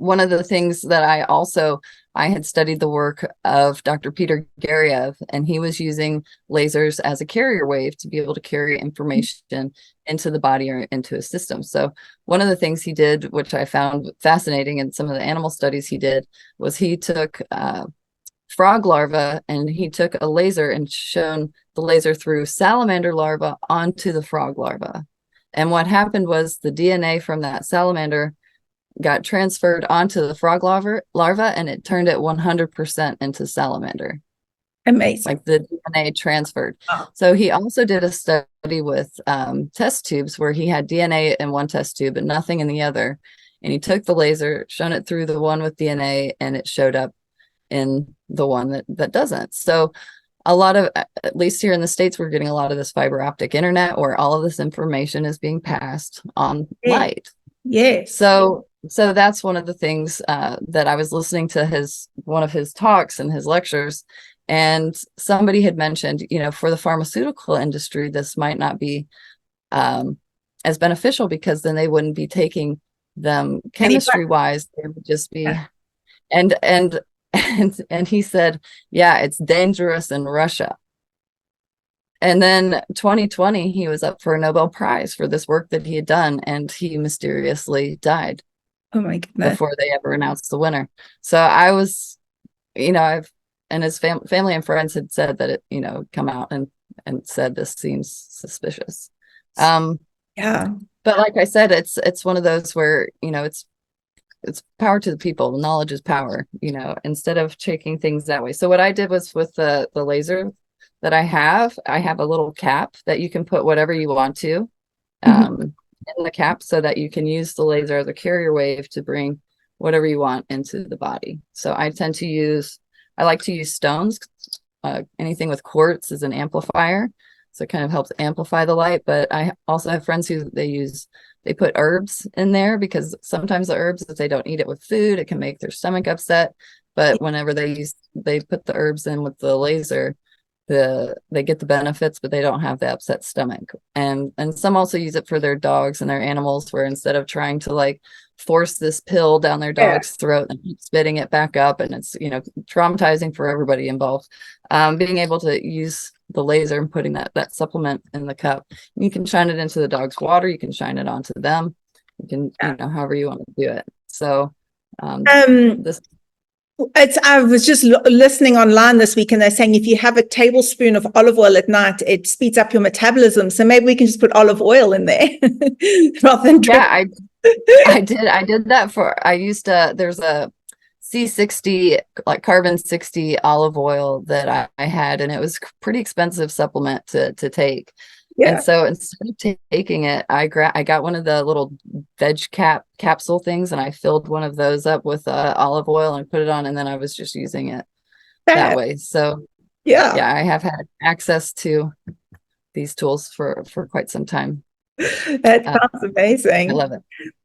one of the things that I had studied the work of Dr. Peter Garriev, and he was using lasers as a carrier wave to be able to carry information into the body or into a system. So one of the things he did, which I found fascinating in some of the animal studies he did, was he took frog larvae and he took a laser and shone the laser through salamander larvae onto the frog larva. And what happened was the DNA from that salamander got transferred onto the frog larva, and it turned it 100% into salamander. Amazing. Like the DNA transferred. Oh. So he also did a study with test tubes where he had DNA in one test tube and nothing in the other. And he took the laser, shone it through the one with DNA, and it showed up in the one that doesn't. So a lot of, at least here in the States, we're getting a lot of this fiber optic internet where all of this information is being passed on light. Yes. So that's one of the things that I was listening to one of his talks and his lectures, and somebody had mentioned, for the pharmaceutical industry, this might not be as beneficial, because then they wouldn't be taking them chemistry wise. They would just be, and he said, yeah, it's dangerous in Russia. And then 2020, he was up for a Nobel Prize for this work that he had done, and he mysteriously died. Oh my goodness. Before they ever announced the winner. So I was, and his family and friends had said that it, come out and said this seems suspicious. Yeah. But like I said, it's one of those where, it's power to the people. Knowledge is power, instead of taking things that way. So what I did was with the laser that I have a little cap that you can put whatever you want to in the cap, so that you can use the laser as a carrier wave to bring whatever you want into the body. So I like to use stones. Anything with quartz is an amplifier. So it kind of helps amplify the light. But I also have friends who they put herbs in there, because sometimes the herbs, if they don't eat it with food, it can make their stomach upset. But whenever they put the herbs in with the laser, they get the benefits, but they don't have the upset stomach. And some also use it for their dogs and their animals, where instead of trying to force this pill down their dog's throat and keep spitting it back up, and it's traumatizing for everybody involved, being able to use the laser and putting that supplement in the cup, you can shine it into the dog's water, you can shine it onto them, you can however you want to do it. So this I was just listening online this week, and they're saying if you have a tablespoon of olive oil at night, it speeds up your metabolism. So maybe we can just put olive oil in there rather than I did that I used there's a C60, like carbon 60 olive oil that I had, and it was pretty expensive supplement to take. Yeah. And so instead of taking it, I got one of the little veg capsule things, and I filled one of those up with olive oil and put it on, and then I was just using it that way. So yeah, I have had access to these tools for quite some time. That sounds amazing. I love it.